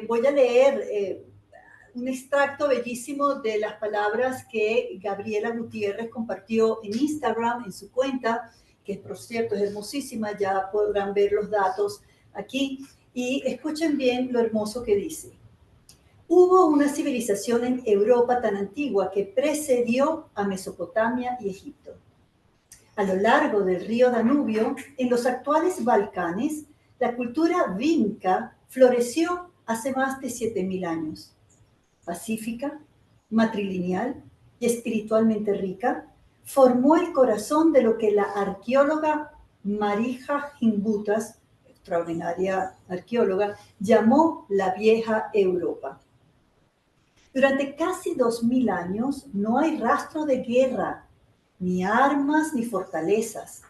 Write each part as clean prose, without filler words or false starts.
voy a leer un extracto bellísimo de las palabras que Gabriela Gutiérrez compartió en Instagram, en su cuenta, que por cierto es hermosísima, ya podrán ver los datos aquí. Y escuchen bien lo hermoso que dice. Hubo una civilización en Europa tan antigua que precedió a Mesopotamia y Egipto. A lo largo del río Danubio, en los actuales Balcanes, la cultura vinca floreció hace más de 7000 años. Pacífica, matrilineal y espiritualmente rica, formó el corazón de lo que la arqueóloga Marija Gimbutas, extraordinaria arqueóloga, llamó la vieja Europa. Durante casi 2000 años no hay rastro de guerra, ni armas ni fortalezas.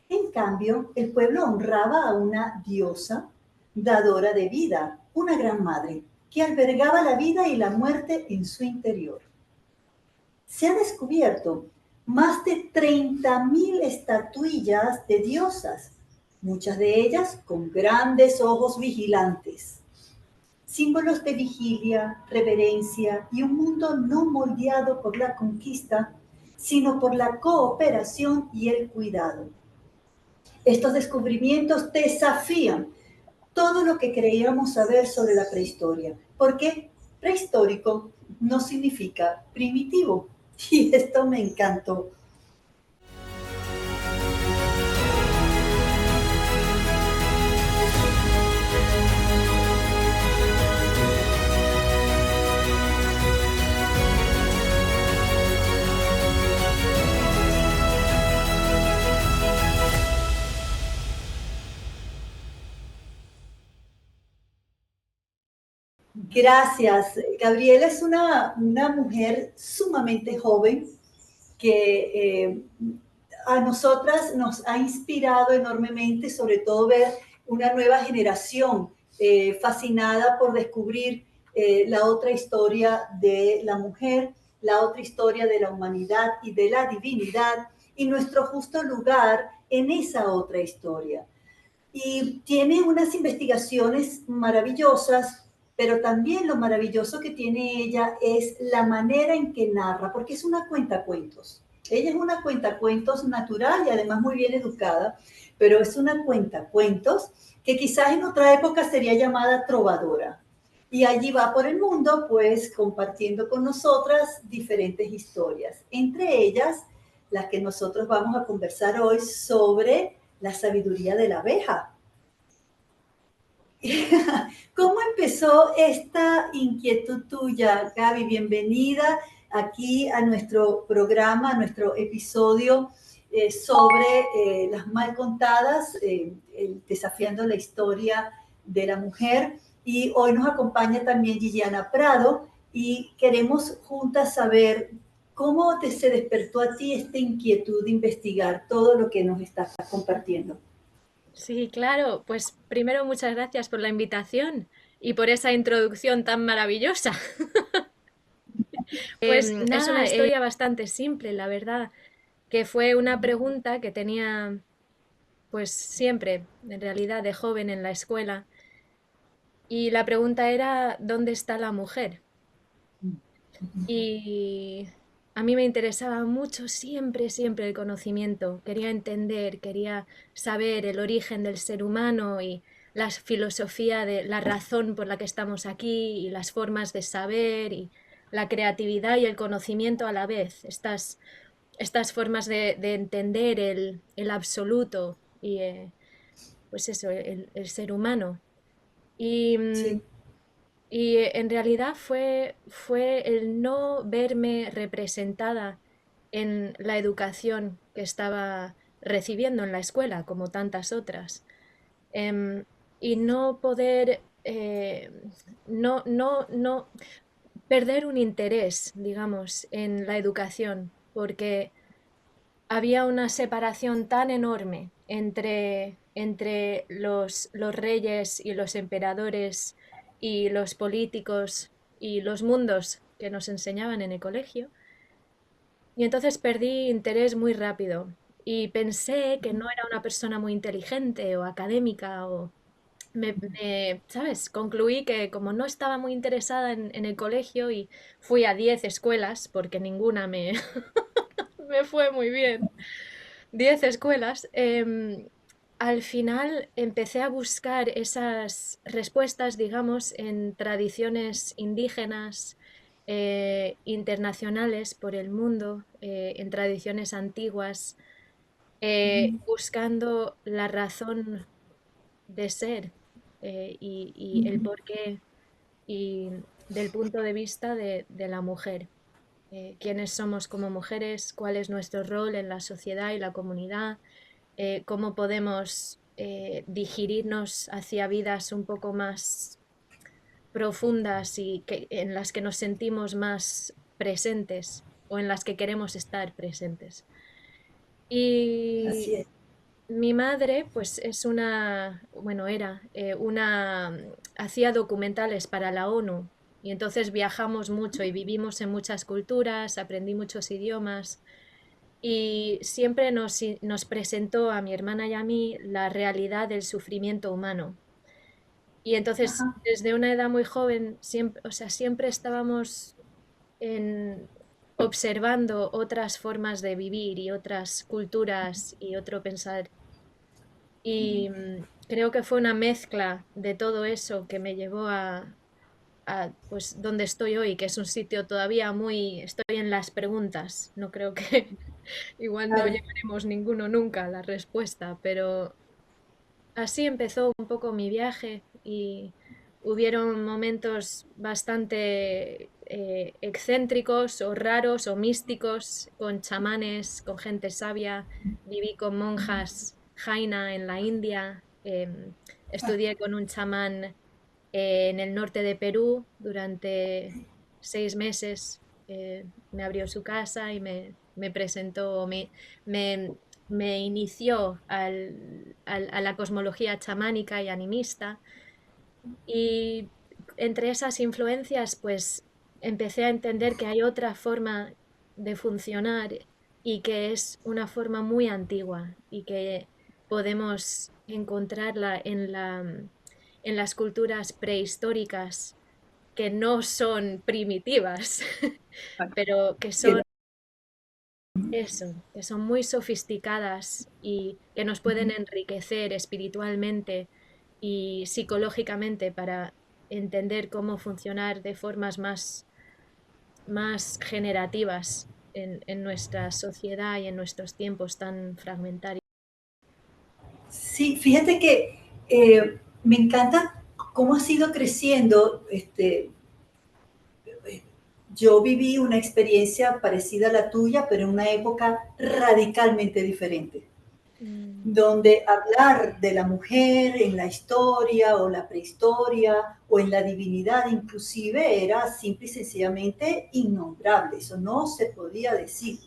En cambio, el pueblo honraba a una diosa dadora de vida, una gran madre, que albergaba la vida y la muerte en su interior. Se ha descubierto más de 30.000 estatuillas de diosas, muchas de ellas con grandes ojos vigilantes, símbolos de vigilia, reverencia y un mundo no moldeado por la conquista, sino por la cooperación y el cuidado. Estos descubrimientos desafían todo lo que creíamos saber sobre la prehistoria, porque prehistórico no significa primitivo. Y esto me encantó. Gracias. Gabriela es una mujer sumamente joven que a nosotras nos ha inspirado enormemente, sobre todo ver una nueva generación fascinada por descubrir la otra historia de la mujer, la otra historia de la humanidad y de la divinidad y nuestro justo lugar en esa otra historia. Y tiene unas investigaciones maravillosas, pero también lo maravilloso que tiene ella es la manera en que narra, porque es una cuentacuentos. Ella es una cuentacuentos natural y además muy bien educada, pero es una cuentacuentos que quizás en otra época sería llamada trovadora. Y allí va por el mundo, pues, compartiendo con nosotras diferentes historias. Entre ellas, las que nosotros vamos a conversar hoy sobre la sabiduría de la abeja. ¿Cómo empezó esta inquietud tuya, Gaby? Bienvenida aquí a nuestro programa, a nuestro episodio sobre las mal contadas, desafiando la historia de la mujer. Y hoy nos acompaña también Gilliana Prado y queremos juntas saber cómo se despertó a ti esta inquietud de investigar todo lo que nos estás compartiendo. Sí, claro. Pues primero muchas gracias por la invitación y por esa introducción tan maravillosa. Pues es una Nada, historia bastante simple, la verdad, que fue una pregunta que tenía pues siempre, en realidad, de joven en la escuela. Y la pregunta era, ¿dónde está la mujer? Y a mí me interesaba mucho siempre el conocimiento. Quería entender, quería saber el origen del ser humano y la filosofía de la razón por la que estamos aquí y las formas de saber y la creatividad y el conocimiento a la vez. Estas formas de entender el absoluto y pues eso, el ser humano. Y, sí. y en realidad fue el no verme representada en la educación que estaba recibiendo en la escuela, como tantas otras, em, y no poder, no perder un interés, digamos, en la educación, porque había una separación tan enorme entre los reyes y los emperadores y los políticos y los mundos que nos enseñaban en el colegio. Y entonces perdí interés muy rápido y pensé que no era una persona muy inteligente o académica ¿sabes? Concluí que como no estaba muy interesada en el colegio y fui a 10 escuelas, porque ninguna me fue muy bien, 10 escuelas, al final empecé a buscar esas respuestas, digamos, en tradiciones indígenas, internacionales por el mundo, en tradiciones antiguas, buscando la razón de ser, y el porqué y del punto de vista de la mujer. Quiénes somos como mujeres, cuál es nuestro rol en la sociedad y la comunidad, cómo podemos digerirnos hacia vidas un poco más profundas y en las que nos sentimos más presentes o en las que queremos estar presentes. Y Así es. mi madre, pues es bueno, era hacía documentales para la ONU y entonces viajamos mucho y vivimos en muchas culturas, aprendí muchos idiomas y siempre nos presentó a mi hermana y a mí la realidad del sufrimiento humano. Y entonces, Ajá. desde una edad muy joven, siempre, o sea, siempre estábamos en, observando otras formas de vivir y otras culturas y otro pensar. Y creo que fue una mezcla de todo eso que me llevó pues donde estoy hoy, que es un sitio todavía estoy en las preguntas. No creo que igual no Claro. llegaremos ninguno nunca a la respuesta, pero así empezó un poco mi viaje y hubieron momentos bastante excéntricos o raros o místicos con chamanes, con gente sabia. Viví con monjas jaina en la India. Estudié con un chamán en el norte de Perú durante 6 meses. Me abrió su casa y me presentó, me, me inició a la cosmología chamánica y animista. Y entre esas influencias, pues empecé a entender que hay otra forma de funcionar y que es una forma muy antigua y que podemos encontrarla en las culturas prehistóricas que no son primitivas, pero que son eso, que son muy sofisticadas y que nos pueden enriquecer espiritualmente y psicológicamente para entender cómo funcionar de formas más generativas en nuestra sociedad y en nuestros tiempos tan fragmentarios. Sí, fíjate que me encanta cómo ha sido creciendo. Yo viví una experiencia parecida a la tuya, pero en una época radicalmente diferente, Mm, donde hablar de la mujer en la historia o la prehistoria o en la divinidad inclusive era simple y sencillamente innombrable, eso no se podía decir.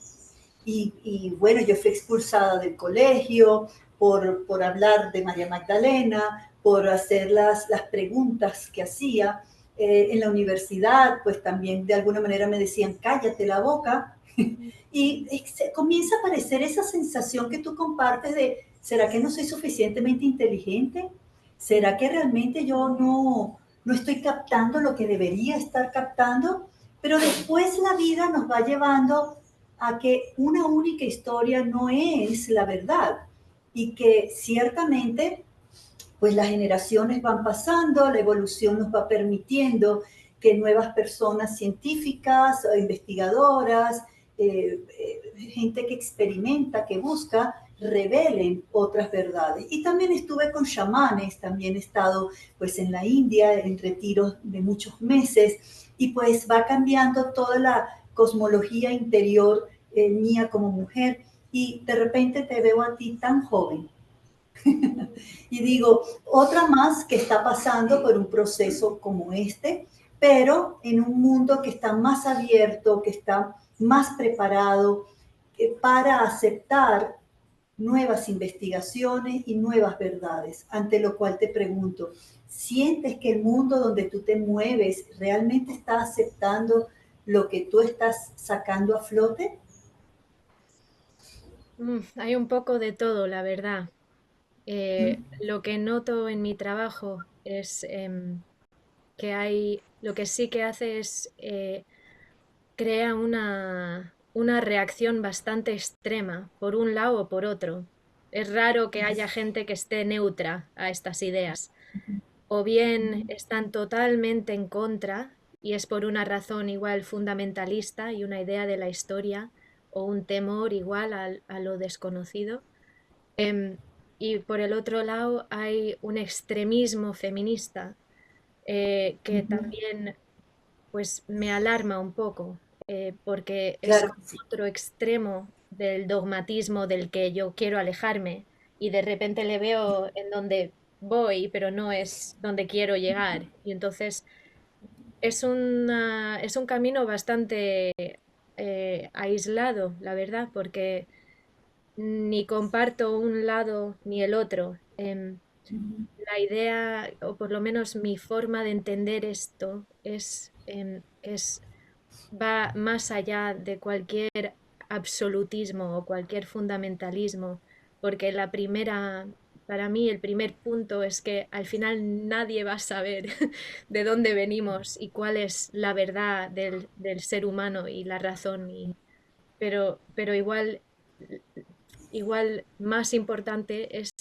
Bueno, yo fui expulsada del colegio por hablar de María Magdalena, por hacer las preguntas que hacía. En la universidad, pues también de alguna manera me decían, cállate la boca. Y comienza a aparecer esa sensación que tú compartes de, ¿será que no soy suficientemente inteligente? ¿Será que realmente yo no estoy captando lo que debería estar captando? Pero después la vida nos va llevando a que una única historia no es la verdad y que ciertamente pues las generaciones van pasando, la evolución nos va permitiendo que nuevas personas científicas, investigadoras, gente que experimenta, que busca, revelen otras verdades. Y también estuve con chamanes, también he estado pues en la India en retiros de muchos meses y pues va cambiando toda la cosmología interior mía como mujer y de repente te veo a ti tan joven y digo, otra más que está pasando por un proceso como este, pero en un mundo que está más abierto, que está más preparado para aceptar nuevas investigaciones y nuevas verdades, ante lo cual te pregunto, ¿sientes que el mundo donde tú te mueves realmente está aceptando lo que tú estás sacando a flote? hay un poco de todo, la verdad. Lo que noto en mi trabajo es que lo que sí que hace es crea una reacción bastante extrema, por un lado o por otro. Es raro que haya gente que esté neutra a estas ideas. O bien están totalmente en contra y es por una razón igual fundamentalista y una idea de la historia o un temor igual a lo desconocido. Em, y por el otro lado hay un extremismo feminista que también pues me alarma un poco, porque es Claro que como sí. otro extremo del dogmatismo del que yo quiero alejarme y de repente le veo en donde voy, pero no es donde quiero llegar. Y entonces es un camino bastante aislado, la verdad, porque ni comparto un lado ni el otro. La idea, o por lo menos mi forma de entender esto, va más allá de cualquier absolutismo o cualquier fundamentalismo, porque para mí el primer punto es que al final nadie va a saber de dónde venimos y cuál es la verdad del ser humano y la razón, pero igual más importante es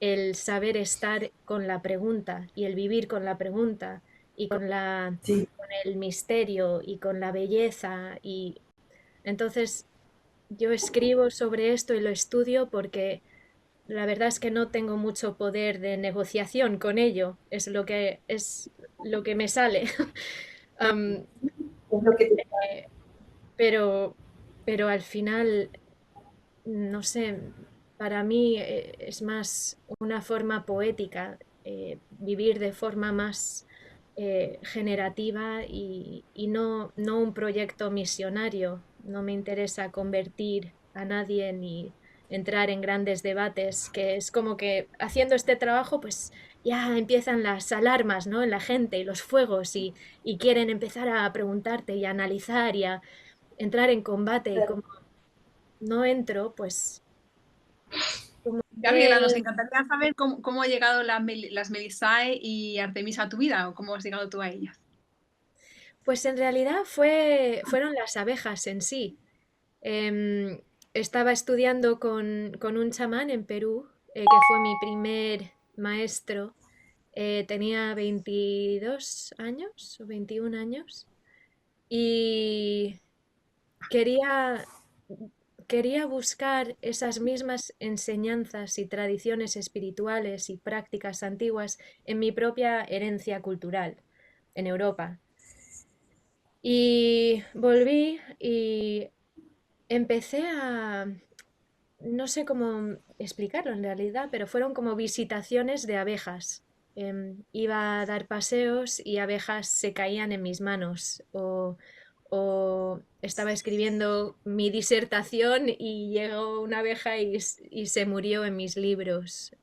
el saber estar con la pregunta y el vivir con la pregunta y Sí, con el misterio y con la belleza. Y entonces yo escribo sobre esto y lo estudio porque la verdad es que no tengo mucho poder de negociación con ello, es lo que me sale. Am, es lo que te... eh, pero, pero al final no sé, para mí es más una forma poética, vivir de forma más generativa y no un proyecto misionario. No me interesa convertir a nadie ni entrar en grandes debates, que es como que haciendo este trabajo, pues ya empiezan las alarmas, ¿no? En la gente y los fuegos y quieren empezar a preguntarte y a analizar y a entrar en combate y como no entro, pues como Gabriela, nos que, encantaría saber cómo ha llegado las Melissae y Artemisa a tu vida o cómo has llegado tú a ellas. pues en realidad fueron las abejas en sí. Em, Estaba estudiando con un chamán en Perú, que fue mi primer maestro. Tenía 22 años o 21 años y quería, quería buscar esas mismas enseñanzas y tradiciones espirituales y prácticas antiguas en mi propia herencia cultural en Europa. Y volví y empecé no sé cómo explicarlo en realidad, pero fueron como visitaciones de abejas. Iba a dar paseos y abejas se caían en mis manos o estaba escribiendo mi disertación y llegó una abeja y se murió en mis libros.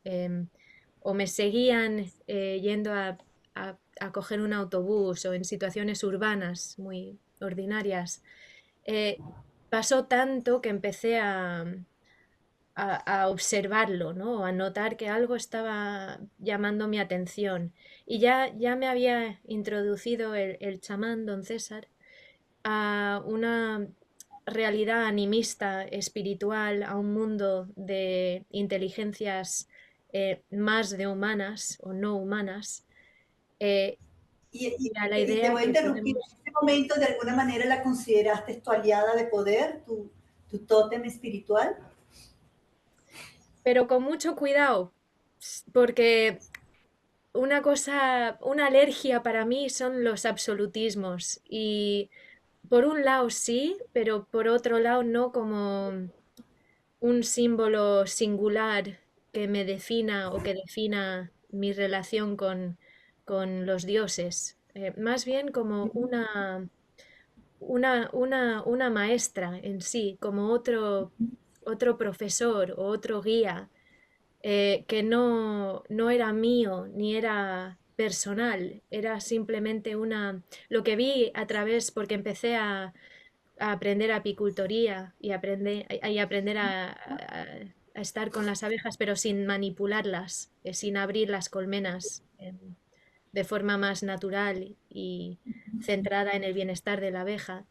O me seguían yendo a coger un autobús o en situaciones urbanas muy ordinarias. Eh, Pasó tanto que empecé a observarlo, ¿no? A notar que algo estaba llamando mi atención. Y ya me había introducido el chamán, don César, a una realidad animista, espiritual, a un mundo de inteligencias más de humanas o no humanas, eh, y a la Y te idea voy a que interrumpir. podemos. ¿En ese momento de alguna manera la consideraste tu aliada de poder, tu tótem espiritual? Pero con mucho cuidado, porque una alergia para mí son los absolutismos y por un lado sí, pero por otro lado no como un símbolo singular que me defina o que defina mi relación con los dioses. Más bien como una maestra en sí, como otro profesor o otro guía que no era mío ni era personal, era simplemente lo que vi a través, porque empecé a aprender apicultoría y aprender a estar con las abejas, pero sin manipularlas, sin abrir las colmenas, de forma más natural y centrada en el bienestar de la abeja.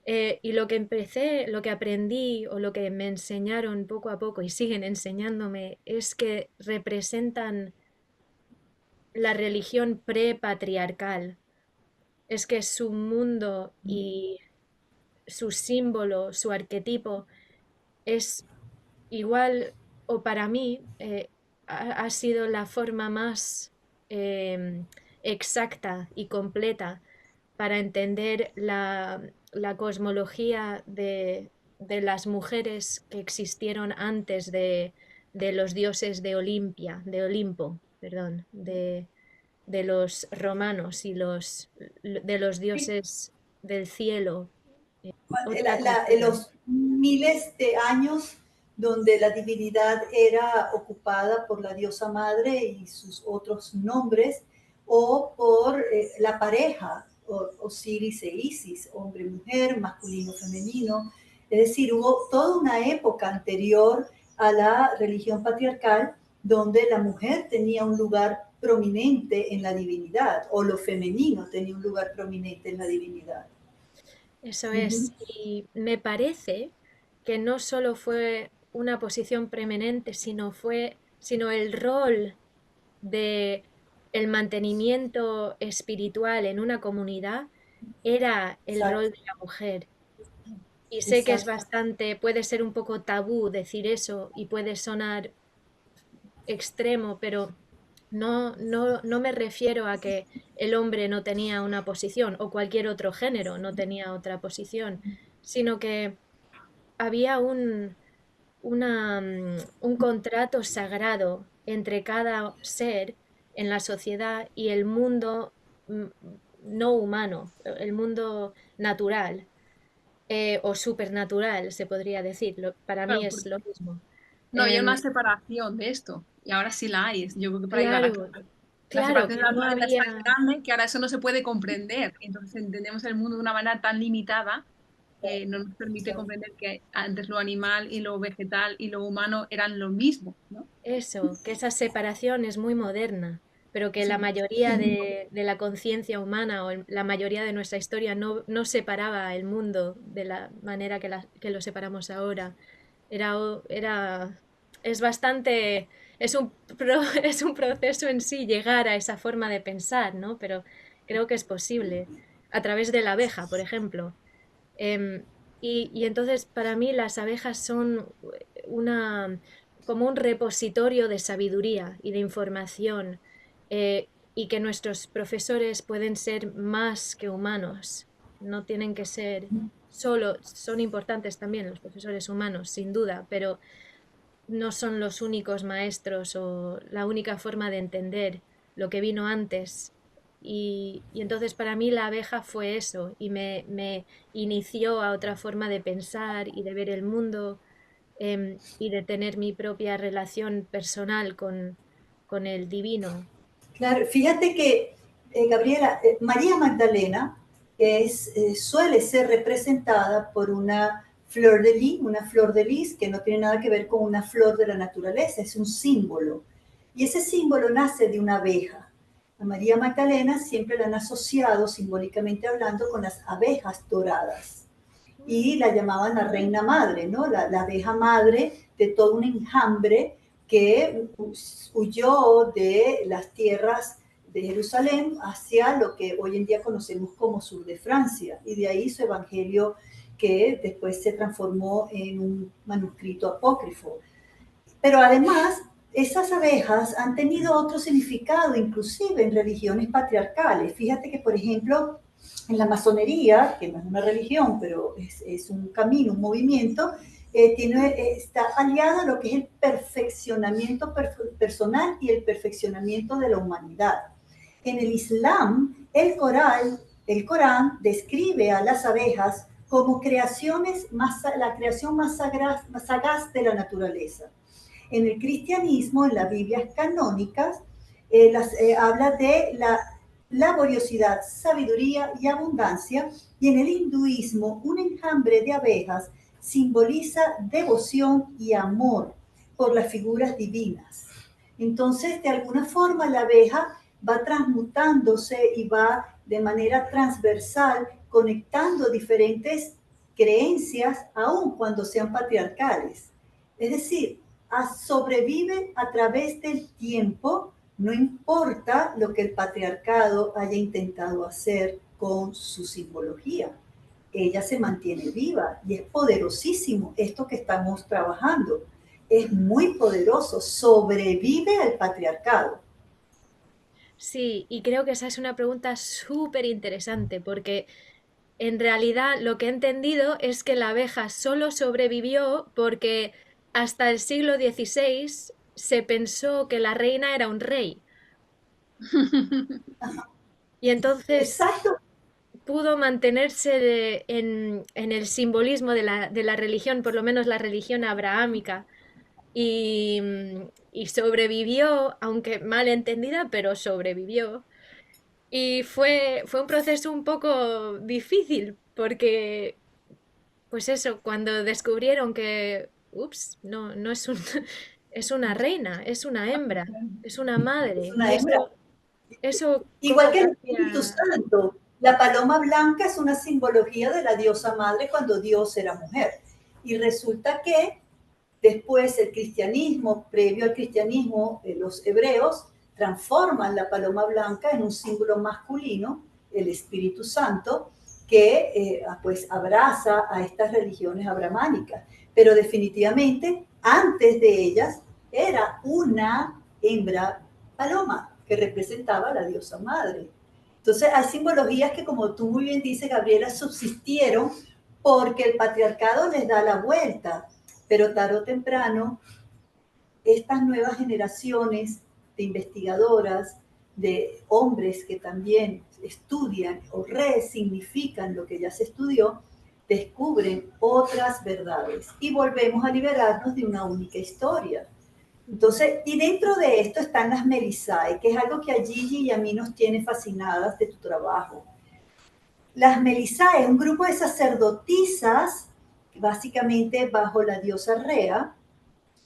Y lo que lo que aprendí o lo que me enseñaron poco a poco y siguen enseñándome es que representan la religión prepatriarcal. Es que su mundo y su símbolo, su arquetipo es igual, o para mí, ha sido la forma más exacta y completa para entender la cosmología de las mujeres que existieron antes de los dioses de Olimpia, de Olimpo, perdón, de los romanos y de los dioses del cielo. Otra cultura. Los miles de años donde la divinidad era ocupada por la diosa madre y sus otros nombres, o por la pareja, Osiris e Isis, hombre-mujer, masculino-femenino. Es decir, hubo toda una época anterior a la religión patriarcal donde la mujer tenía un lugar prominente en la divinidad, o lo femenino tenía un lugar prominente en la divinidad. Eso es. Y me parece que no solo fue una posición preeminente, sino el rol de el mantenimiento espiritual en una comunidad era el Exacto. rol de la mujer. Y sé que es Exacto. puede ser un poco tabú decir eso y puede sonar extremo, pero no me refiero a que el hombre no tenía una posición o cualquier otro género no tenía otra posición, sino que había un contrato sagrado entre cada ser en la sociedad y el mundo mm, no humano, el mundo natural, o supernatural, se podría decir. Para mí Claro, es lo mismo. no había una Em, separación de esto y ahora sí la hay. Yo creo que por ahí va la claro, clave. La claro, separación de que la no naturaleza es tan había grande que ahora eso no se puede comprender. Entonces entendemos el mundo de una manera tan limitada que no nos permite comprender que antes lo animal y lo vegetal y lo humano eran lo mismo, ¿no? eso, que esa separación es muy moderna, pero que la Sí. mayoría de la conciencia humana o la mayoría de nuestra historia no separaba el mundo de la manera que lo separamos ahora. Era, es bastante, es un proceso en sí llegar a esa forma de pensar, ¿no? Pero creo que es posible, a través de la abeja, por ejemplo. Em, y entonces para mí las abejas son una, como un repositorio de sabiduría y de información, y que nuestros profesores pueden ser más que humanos, no tienen que ser solo, son importantes también los profesores humanos, sin duda, pero no son los únicos maestros o la única forma de entender lo que vino antes. Y entonces para mí la abeja fue eso y me inició a otra forma de pensar y de ver el mundo, y de tener mi propia relación personal con el divino. Claro, fíjate que, Gabriela, María Magdalena suele ser representada por una flor de lis que no tiene nada que ver con una flor de la naturaleza, es un símbolo. Y ese símbolo nace de una abeja. A María Magdalena siempre la han asociado, simbólicamente hablando, con las abejas doradas. Y la llamaban la reina madre, ¿no? La abeja madre de todo un enjambre que huyó de las tierras de Jerusalén hacia lo que hoy en día conocemos como sur de Francia. Y de ahí su evangelio que después se transformó en un manuscrito apócrifo. Pero además, esas abejas han tenido otro significado, inclusive en religiones patriarcales. Fíjate que, por ejemplo, en la masonería, que no es una religión, pero es un camino, un movimiento, está aliado a lo que es el perfeccionamiento personal y el perfeccionamiento de la humanidad. En el Islam, el Corán describe a las abejas como la creación más sagaz de la naturaleza. En el cristianismo, en las Biblias canónicas, habla de la laboriosidad, sabiduría y abundancia, y en el hinduismo un enjambre de abejas simboliza devoción y amor, por las figuras divinas. Entonces, de alguna forma, la abeja va transmutándose y va de manera transversal conectando diferentes creencias, aun cuando sean patriarcales. Es decir, sobrevive a través del tiempo, no importa lo que el patriarcado haya intentado hacer con su simbología. Ella se mantiene viva y es poderosísimo esto que estamos trabajando. Es muy poderoso, sobrevive al patriarcado. Sí, y creo que esa es una pregunta súper interesante porque en realidad lo que he entendido es que la abeja solo sobrevivió porque hasta el siglo XVI se pensó que la reina era un rey y entonces Exacto. pudo mantenerse en el simbolismo de la religión, por lo menos la religión abrahámica, y, y sobrevivió, aunque mal entendida, pero sobrevivió. Y fue un proceso un poco difícil, porque, pues eso, cuando descubrieron que, ups, no, no es un, es una reina, es una hembra, es una Es madre, y una hembra. eso Igual cómo que el Espíritu cambia. Santo. La paloma blanca es una simbología de la diosa madre cuando Dios era mujer. Y resulta que después el cristianismo, previo al cristianismo, los hebreos transforman la paloma blanca en un símbolo masculino, el Espíritu Santo, que pues abraza a estas religiones abramánicas. Pero definitivamente antes de ellas era una hembra paloma que representaba a la diosa madre. Entonces hay simbologías que, como tú muy bien dices, Gabriela, subsistieron porque el patriarcado les da la vuelta, pero tarde o temprano estas nuevas generaciones de investigadoras, de hombres que también estudian o resignifican lo que ya se estudió, descubren otras verdades y volvemos a liberarnos de una única historia. Entonces, y dentro de esto están las Melisae, que es algo que a Gigi y a mí nos tiene fascinadas de tu trabajo. Las Melisae, un grupo de sacerdotisas, básicamente bajo la diosa Rea,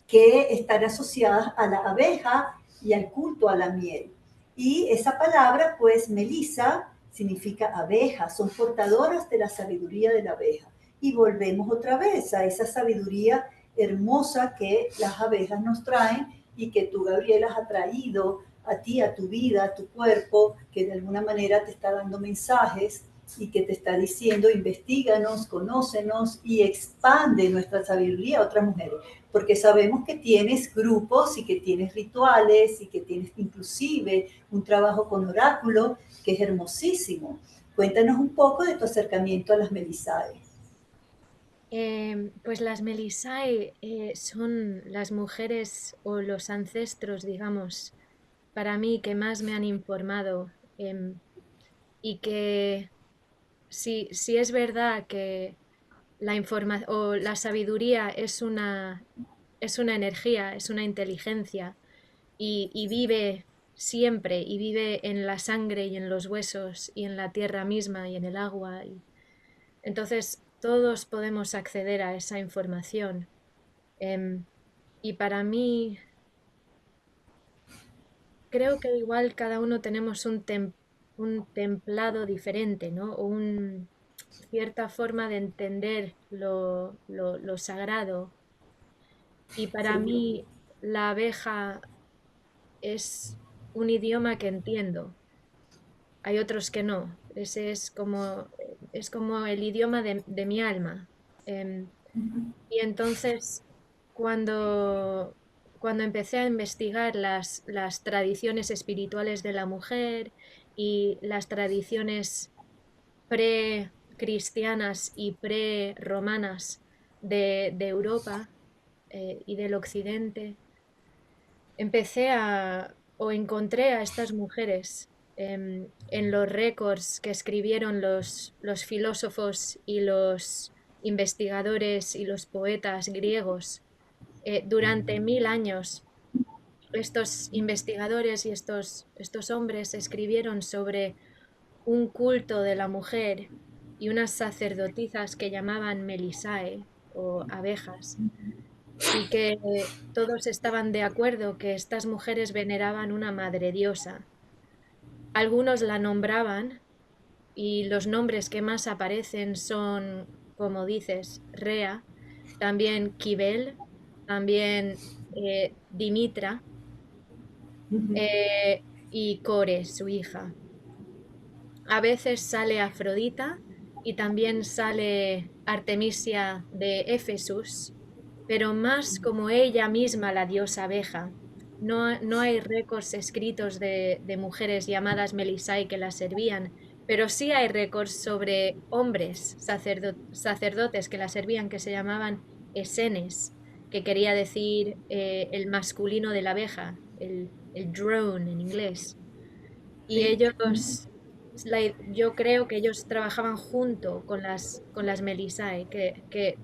que están asociadas a la abeja y al culto a la miel. Y esa palabra, pues, melisa, significa abeja, son portadoras de la sabiduría de la abeja. Y volvemos otra vez a esa sabiduría hermosa que las abejas nos traen y que tú, Gabriela, has traído a ti, a tu vida, a tu cuerpo, que de alguna manera te está dando mensajes y que te está diciendo, investiganos, conócenos y expande nuestra sabiduría a otras mujeres, porque sabemos que tienes grupos y que tienes rituales y que tienes inclusive un trabajo con oráculo que es hermosísimo. Cuéntanos un poco de tu acercamiento a las Melisae. Pues las Melisae son las mujeres o los ancestros, digamos, para mí que más me han informado, y que si es verdad que la o la sabiduría es una energía, es una inteligencia y vive siempre y vive en la sangre y en los huesos y en la tierra misma y en el agua. Entonces todos podemos acceder a esa información. Em, y para mí creo que igual cada uno tenemos un templado diferente, ¿no? O una cierta forma de entender lo sagrado. Y para Sí, mí la abeja es un idioma que entiendo. Hay otros que no. Ese es como el idioma de mi alma. Em, y entonces, cuando, cuando empecé a investigar las tradiciones espirituales de la mujer y las tradiciones pre-cristianas y pre-romanas de Europa y del Occidente, o encontré a estas mujeres en los récords que escribieron los filósofos y los investigadores y los poetas griegos durante 1000 años. Estos investigadores y estos hombres escribieron sobre un culto de la mujer y unas sacerdotisas que llamaban Melisae o abejas. y que todos estaban de acuerdo que estas mujeres veneraban una madre diosa. Algunos la nombraban y los nombres que más aparecen son, como dices, Rea, también Kibel, también Dimitra Ujú. y Core, su hija. A veces sale Afrodita y también sale Artemisia de Éfesus, pero más como ella misma, la diosa abeja. No hay récords escritos de mujeres llamadas Melisai que la servían, pero sí hay récords sobre hombres sacerdotes que la servían, que se llamaban esenes, que quería decir el masculino de la abeja, el drone en inglés. Y Sí. ellos, Ujú. yo creo que ellos trabajaban junto con las Melisae, que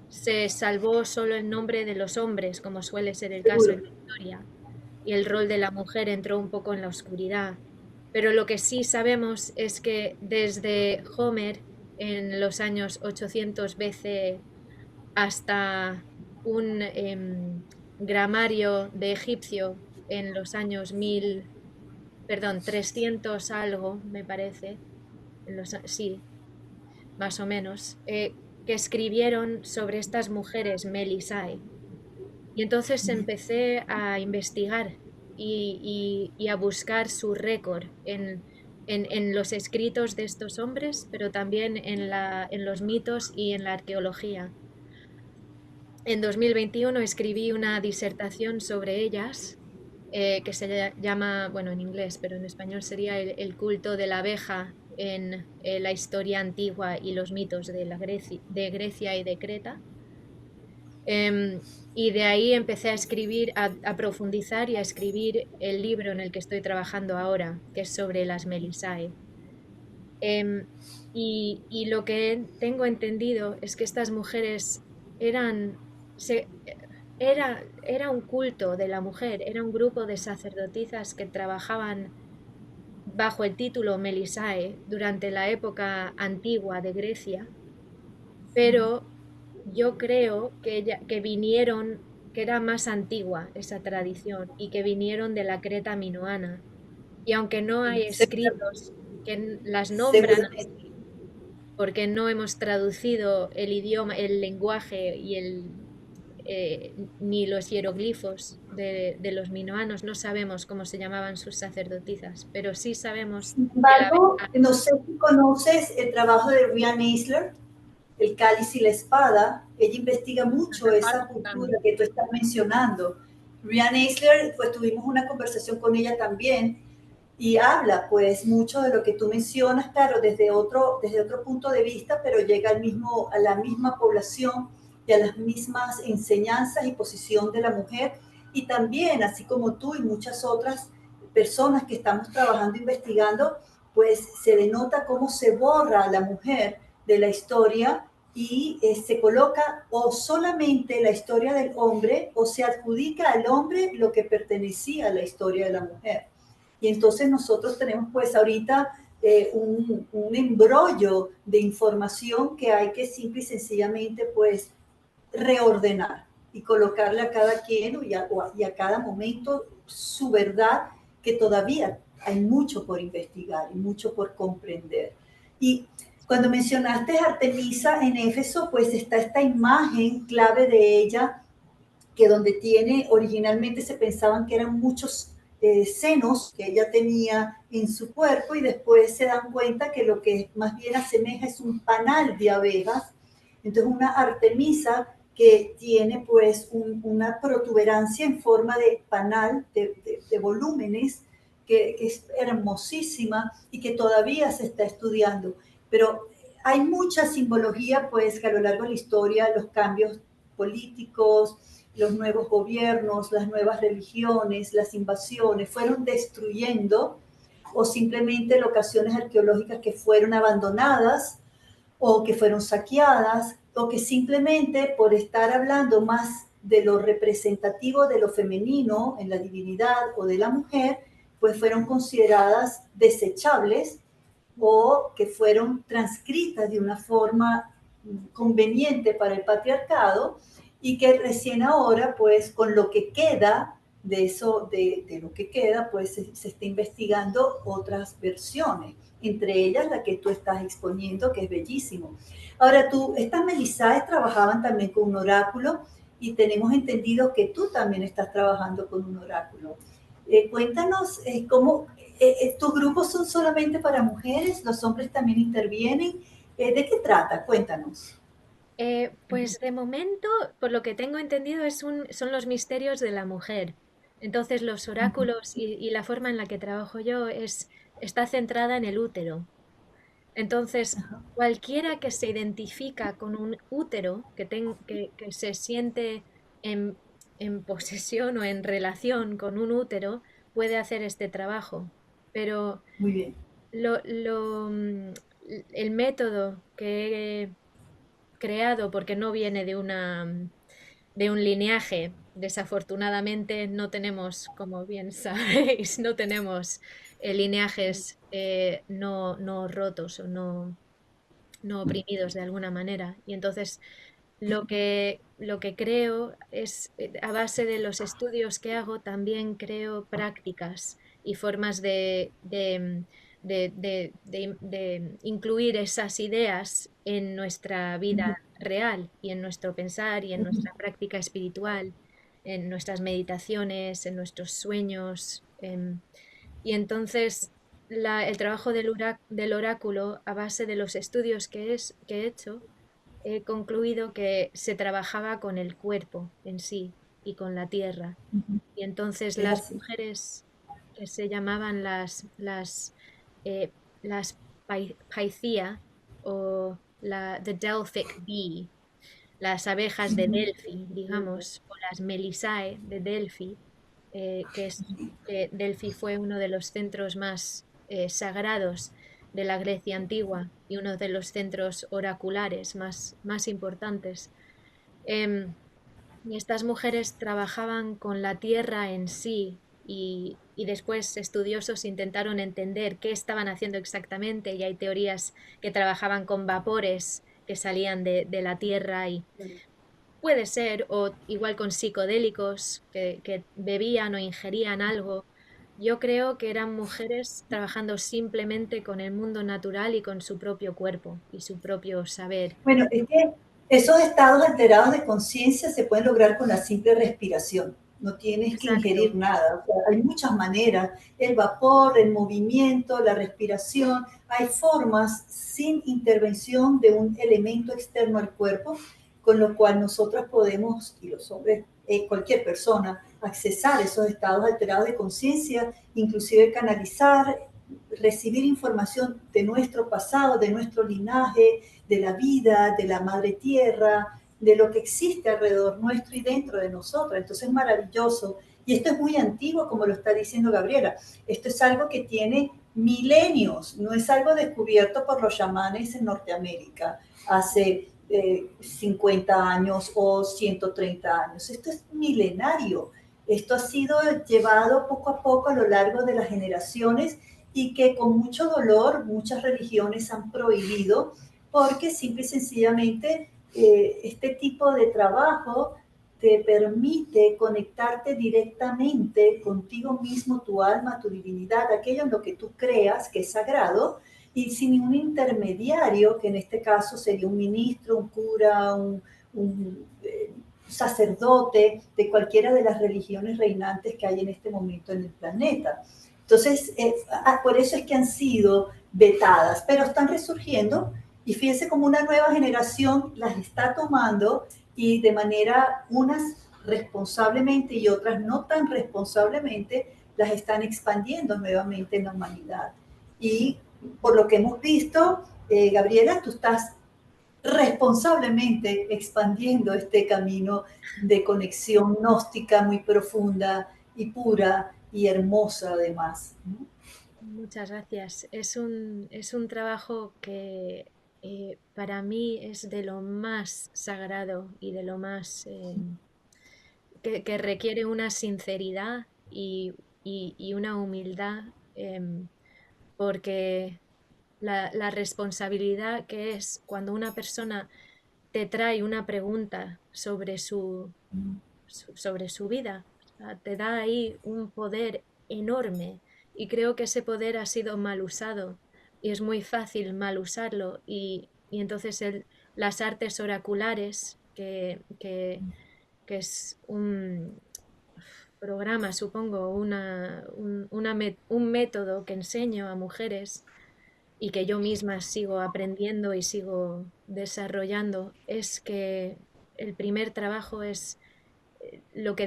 se salvó solo el nombre de los hombres, como suele ser el caso en Seguro. la historia, y el rol de la mujer entró un poco en la oscuridad. Pero lo que sí sabemos es que desde Homer, en los años 800 BC, hasta un gramario de egipcio en los años 300 algo, me parece, sí, más o menos, que escribieron sobre estas mujeres Melisai. Y entonces empecé a investigar y a buscar su récord en los escritos de estos hombres, pero también en los mitos y en la arqueología. En 2021 escribí una disertación sobre ellas, que se llama, bueno, en inglés, pero en español sería el culto de la abeja en la historia antigua y los mitos de Grecia y de Creta. Em, y de ahí empecé a escribir, a profundizar y a escribir el libro en el que estoy trabajando ahora, que es sobre las Melisae. Em, y lo que tengo entendido es que estas mujeres eran, se, era un culto de la mujer, era un grupo de sacerdotisas que trabajaban bajo el título Melisae durante la época antigua de Grecia, pero yo creo que vinieron, que era más antigua esa tradición y que vinieron de la Creta minoana. Y aunque no hay escritos que las nombran, Seguramente. porque no hemos traducido el idioma, el lenguaje ni los hieroglifos de los minoanos, no sabemos cómo se llamaban sus sacerdotisas, pero sí sabemos Sin que la embargo, no sé si conoces el trabajo de Rian Eisler, El cáliz y la espada. Ella investiga El mucho esa reparto cultura también. que tú estás mencionando. Rian Eisler, pues tuvimos una conversación con ella también y habla pues mucho de lo que tú mencionas, claro, desde otro punto de vista, pero llega a la misma población y a las mismas enseñanzas y posición de la mujer. Y también, así como tú y muchas otras personas que estamos trabajando, investigando, pues se denota cómo se borra a la mujer de la historia y se coloca o solamente la historia del hombre o se adjudica al hombre lo que pertenecía a la historia de la mujer. Y entonces nosotros tenemos pues ahorita un embrollo de información que hay que simple y sencillamente pues reordenar y colocarle a cada quien y a cada momento su verdad, que todavía hay mucho por investigar y mucho por comprender. Y cuando mencionaste a Artemisa en Éfeso, pues está esta imagen clave de ella, que donde tiene, originalmente se pensaban que eran muchos senos que ella tenía en su cuerpo y después se dan cuenta que lo que más bien asemeja es un panal de abejas. Entonces una Artemisa que tiene pues una protuberancia en forma de panal, de volúmenes, que es hermosísima y que todavía se está estudiando. Pero hay mucha simbología pues que a lo largo de la historia, los cambios políticos, los nuevos gobiernos, las nuevas religiones, las invasiones, fueron destruyendo o simplemente locaciones arqueológicas que fueron abandonadas o que fueron saqueadas o que simplemente por estar hablando más de lo representativo de lo femenino en la divinidad o de la mujer, pues fueron consideradas desechables o que fueron transcritas de una forma conveniente para el patriarcado y que recién ahora, pues con lo que queda de eso, de lo que queda, pues se está investigando otras versiones, entre ellas la que tú estás exponiendo, que es bellísimo. Ahora estas Melisáes trabajaban también con un oráculo y tenemos entendido que tú también estás trabajando con un oráculo. Cuéntanos cómo, ¿tus grupos son solamente para mujeres? ¿Los hombres también intervienen? ¿De qué trata? Cuéntanos. Pues de momento, por lo que tengo entendido, son los misterios de la mujer. Entonces los oráculos y la forma en la que trabajo yo está centrada en el útero. Entonces, Ajá. cualquiera que se identifica con un útero, que se siente en, en posesión o en relación con un útero, puede hacer este trabajo. Pero Muy bien. lo, lo, mm, el método que he creado, porque no viene de un lineaje, desafortunadamente no tenemos, como bien sabéis, no tenemos lineajes no rotos o no oprimidos de alguna manera. Y entonces lo que creo es, a base de los estudios que hago, también creo prácticas y formas de incluir esas ideas en nuestra vida real y en nuestro pensar y en nuestra práctica espiritual, en nuestras meditaciones, en nuestros sueños. Y entonces el trabajo del oráculo, a base de los estudios que he hecho, he concluido que se trabajaba con el cuerpo en sí y con la tierra. Y entonces Es las así. mujeres que se llamaban eh, las Pythia o the Delphic Bee, las abejas de Delphi, digamos, o las Melisae de Delphi, que Delphi fue uno de los centros más sagrados de la Grecia antigua y uno de los centros oraculares más importantes. Em, y estas mujeres trabajaban con la tierra en sí y después estudiosos intentaron entender qué estaban haciendo exactamente y hay teorías que trabajaban con vapores que salían de la tierra y puede ser, o igual con psicodélicos que bebían o ingerían algo. Yo creo que eran mujeres trabajando simplemente con el mundo natural y con su propio cuerpo y su propio saber. Bueno, es que esos estados alterados de conciencia se pueden lograr con la simple respiración. No tienes que Exacto, ingerir nada. O sea, hay muchas maneras. El vapor, el movimiento, la respiración. Hay formas sin intervención de un elemento externo al cuerpo, con lo cual nosotros podemos, y los hombres, cualquier persona, accesar esos estados alterados de conciencia, inclusive canalizar, recibir información de nuestro pasado, de nuestro linaje, de la vida, de la madre tierra, de lo que existe alrededor nuestro y dentro de nosotros. Entonces es maravilloso. Y esto es muy antiguo, como lo está diciendo Gabriela. Esto es algo que tiene milenios, no es algo descubierto por los chamanes en Norteamérica hace 50 años o 130 años. Esto es milenario. Esto ha sido llevado poco a poco a lo largo de las generaciones y que con mucho dolor muchas religiones han prohibido porque simple y sencillamente este tipo de trabajo te permite conectarte directamente contigo mismo, tu alma, tu divinidad, aquello en lo que tú creas que es sagrado, y sin ningún intermediario, que en este caso sería un ministro, un cura, un sacerdote de cualquiera de las religiones reinantes que hay en este momento en el planeta. Entonces, por eso es que han sido vetadas, pero están resurgiendo y fíjense como una nueva generación las está tomando y de manera, unas responsablemente y otras no tan responsablemente, las están expandiendo nuevamente en la humanidad. Y por lo que hemos visto, Gabriela, tú estás responsablemente expandiendo este camino de conexión gnóstica muy profunda y pura y hermosa además. muchas gracias. Es un trabajo que para mí es de lo más sagrado y de lo más que requiere una sinceridad y una humildad, porque la responsabilidad que es cuando una persona te trae una pregunta sobre sobre su vida. O sea, te da ahí un poder enorme y creo que ese poder ha sido mal usado y es muy fácil mal usarlo y entonces las artes oraculares, que es un programa, supongo, un método que enseño a mujeres y que yo misma sigo aprendiendo y sigo desarrollando, es que el primer trabajo es lo que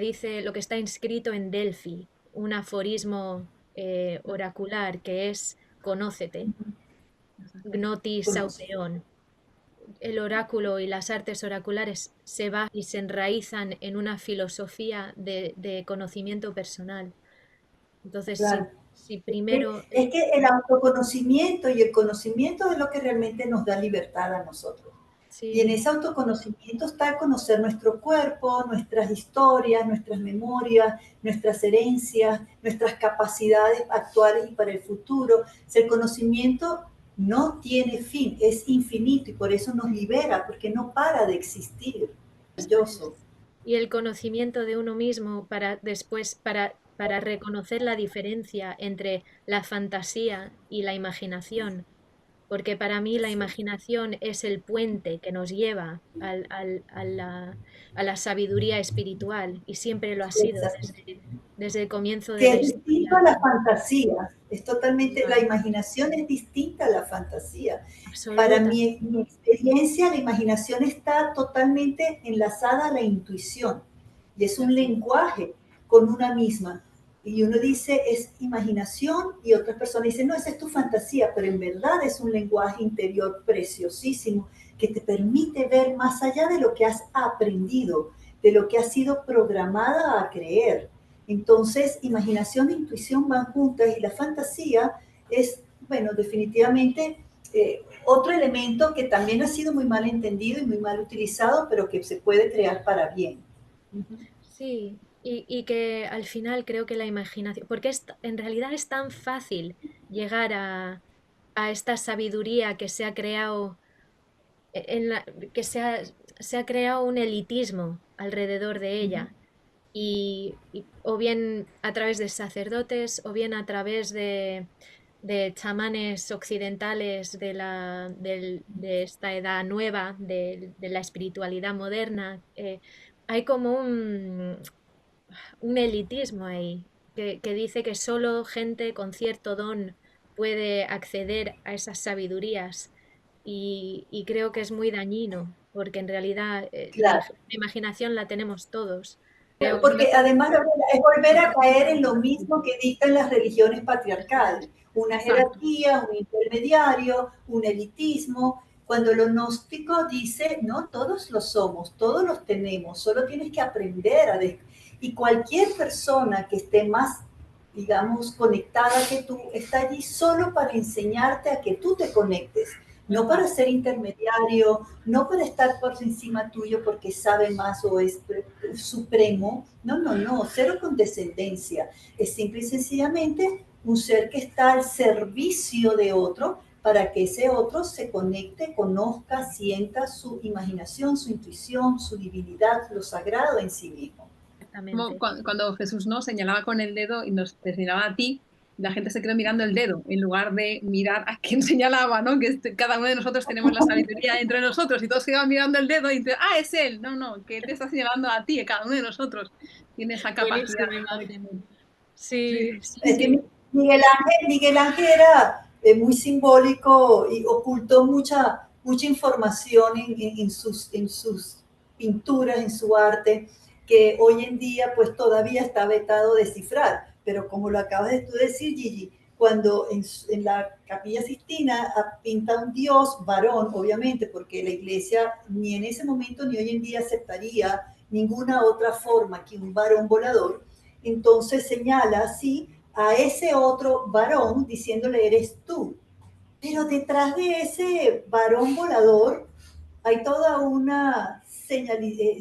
está inscrito en Delphi, un aforismo oracular que es conócete, gnotis Conoce. auteon. El oráculo y las artes oraculares se van y se enraizan en una filosofía de conocimiento personal. Entonces, Claro. si primero... Es que el autoconocimiento y el conocimiento es lo que realmente nos da libertad a nosotros. Y en Sí, ese autoconocimiento está conocer nuestro cuerpo, nuestras historias, nuestras memorias, nuestras herencias, nuestras capacidades actuales y para el futuro. El conocimiento no tiene fin, es infinito y por eso nos libera, porque no para de existir. esto Maravilloso. es. Y el conocimiento de uno mismo para después, para reconocer la diferencia entre la fantasía y la imaginación, porque para mí la Sí. imaginación es el puente que nos lleva a la sabiduría espiritual y siempre lo ha sido Exacto. desde el comienzo de Que la es distinto historia. a la fantasía, es totalmente, la Total, imaginación es distinta a la fantasía. Para absoluta. mi experiencia, la imaginación está totalmente enlazada a la intuición y es un lenguaje con una misma. Y uno dice es imaginación y otras personas dicen, no, esa es tu fantasía, pero en verdad es un lenguaje interior preciosísimo que te permite ver más allá de lo que has aprendido, de lo que has sido programada a creer. Entonces, imaginación e intuición van juntas y la fantasía es, bueno, definitivamente otro elemento que también ha sido muy mal entendido y muy mal utilizado, pero que se puede crear para bien. Sí, y que al final creo que la imaginación, porque en realidad es tan fácil llegar a esta sabiduría que se ha creado, que se ha creado un elitismo alrededor de ella, o bien a través de sacerdotes, o bien a través de chamanes occidentales de esta edad nueva, de la espiritualidad moderna. Hay como un elitismo ahí, que dice que solo gente con cierto don puede acceder a esas sabidurías y creo que es muy dañino, porque en realidad Claro. la imaginación la tenemos todos. Creo, Porque además es volver a caer en lo mismo que dictan las religiones patriarcales, una Exacto. jerarquía, un intermediario, un elitismo, cuando lo gnóstico dice, no, todos lo somos, todos los tenemos, solo tienes que aprender y cualquier persona que esté más, digamos, conectada que tú, está allí solo para enseñarte a que tú te conectes, no para ser intermediario, no para estar por encima tuyo porque sabe más o es supremo. No, no, no, cero condescendencia. Es simple y sencillamente un ser que está al servicio de otro para que ese otro se conecte, conozca, sienta su imaginación, su intuición, su divinidad, lo sagrado en sí mismo. Como exactamente. cuando Jesús nos señalaba con el dedo y nos te señalaba a ti, la gente se quedó mirando el dedo en lugar de mirar a quién señalaba, ¿no? Que cada uno de nosotros tenemos la sabiduría entre nosotros y todos quedaban mirando el dedo y ah, es él. No, no, que él te está señalando a ti, a cada uno de nosotros tiene esa capacidad. Buenísima De... imagen. Sí, Sí, sí, Es que sí. Miguel Ángel era muy simbólico y ocultó mucha información en sus pinturas, en su arte, que hoy en día pues todavía está vetado descifrar. Pero como lo acabas de tú decir, Gigi, cuando en la Capilla Sistina pinta un dios varón, obviamente, porque la iglesia ni en ese momento ni hoy en día aceptaría ninguna otra forma que un varón volador, entonces señala así a ese otro varón diciéndole eres tú. Pero detrás de ese varón volador hay toda una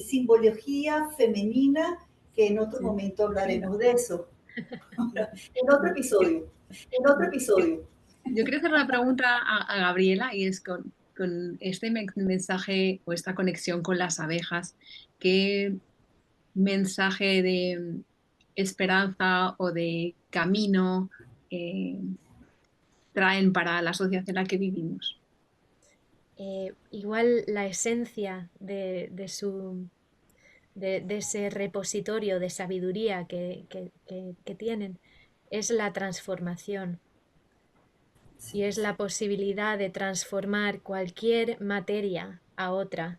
simbología femenina que en otro Sí. momento hablaremos de eso. En otro Yo, episodio. En otro yo- episodio. yo quería hacer una pregunta a Gabriela y es con este mensaje o esta conexión con las abejas, ¿qué mensaje de esperanza o de camino traen para la sociedad en la que vivimos? Igual la esencia de ese repositorio de sabiduría que tienen es la transformación. Y es la posibilidad de transformar cualquier materia a otra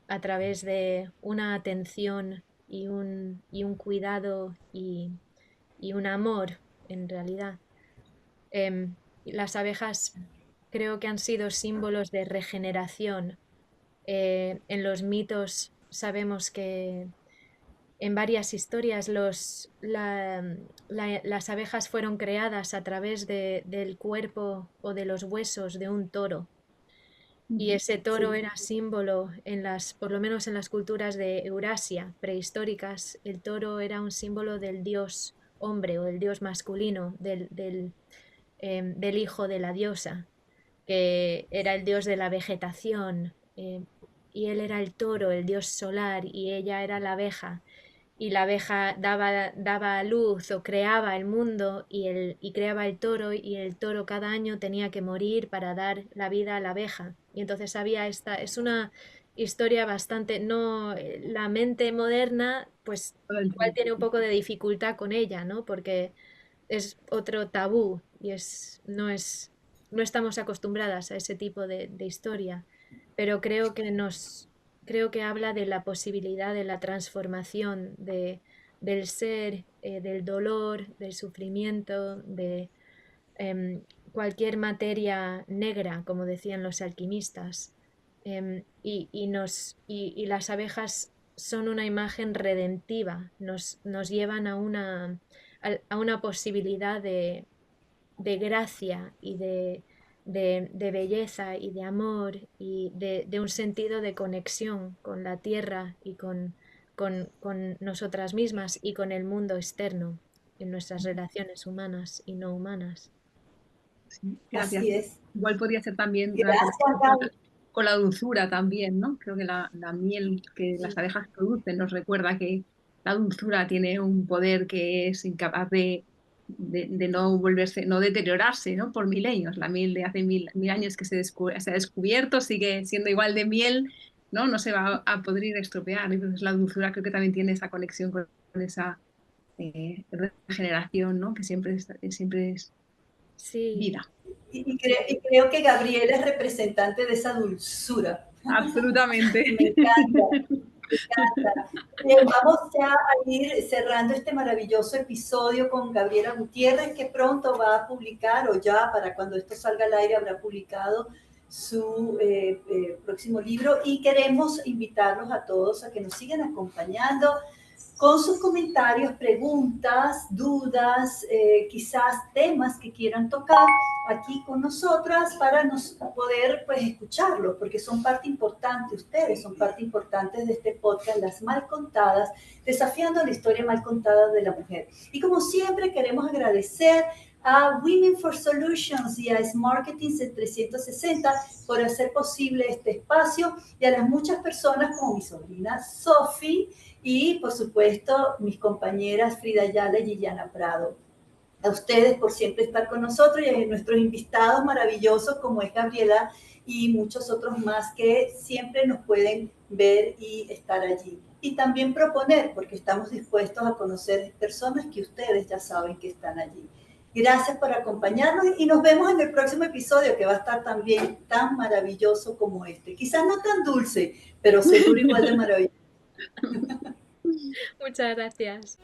a través de una atención y un cuidado y un amor, en realidad. Las abejas creo que han sido símbolos de regeneración. En los mitos sabemos que en varias historias las abejas fueron creadas a través del cuerpo o de los huesos de un toro. Y ese toro Sí. era símbolo por lo menos en las culturas de Eurasia prehistóricas, el toro era un símbolo del dios hombre o del dios masculino, del hijo de la diosa, que era el dios de la vegetación, y él era el toro, el dios solar, y ella era la abeja. Y la abeja daba luz o creaba el mundo y creaba el toro, y el toro cada año tenía que morir para dar la vida a la abeja. Y entonces es una historia bastante, no, la mente moderna pues igual tiene un poco de dificultad con ella, ¿no? Porque es otro tabú y no estamos acostumbradas a ese tipo de historia, pero creo que habla de la posibilidad de la transformación del ser, del dolor, del sufrimiento, de cualquier materia negra, como decían los alquimistas. Y las abejas son una imagen redentiva, nos llevan a una posibilidad de gracia y de belleza y de amor y de un sentido de conexión con la tierra y con nosotras mismas y con el mundo externo en nuestras relaciones humanas y no humanas. Sí, gracias. Así es. Igual podría ser también Gracias, Gaby. con la dulzura también, ¿no? Creo que la miel que las abejas producen nos recuerda que la dulzura tiene un poder que es incapaz de no volverse, no deteriorarse, ¿no? Por milenios. La miel de hace mil años que se ha descubierto sigue siendo igual de miel, ¿no? No se va a poder estropear. Entonces la dulzura creo que también tiene esa conexión con esa regeneración, ¿no? Que siempre es Sí, vida. Y creo que Gabriela es representante de esa dulzura. Absolutamente. Me encanta, me encanta. Vamos ya a ir cerrando este maravilloso episodio con Gabriela Gutiérrez, que pronto va a publicar, o ya para cuando esto salga al aire habrá publicado su próximo libro. Y queremos invitarlos a todos a que nos sigan acompañando con sus comentarios, preguntas, dudas, quizás temas que quieran tocar aquí con nosotras para poder pues escucharlos, porque son parte importante, ustedes son parte importante de este podcast, Las Mal Contadas, desafiando la historia mal contada de la mujer. Y como siempre queremos agradecer a Women for Solutions y a Smarketing 360 por hacer posible este espacio, y a las muchas personas como mi sobrina Sophie y por supuesto mis compañeras Frida Ayala y Liliana Prado. A ustedes por siempre estar con nosotros, y a nuestros invitados maravillosos como es Gabriela y muchos otros más que siempre nos pueden ver y estar allí. Y también proponer, porque estamos dispuestos a conocer personas que ustedes ya saben que están allí. Gracias por acompañarnos y nos vemos en el próximo episodio, que va a estar también tan maravilloso como este. Quizás no tan dulce, pero seguro igual de maravilloso. muchas gracias.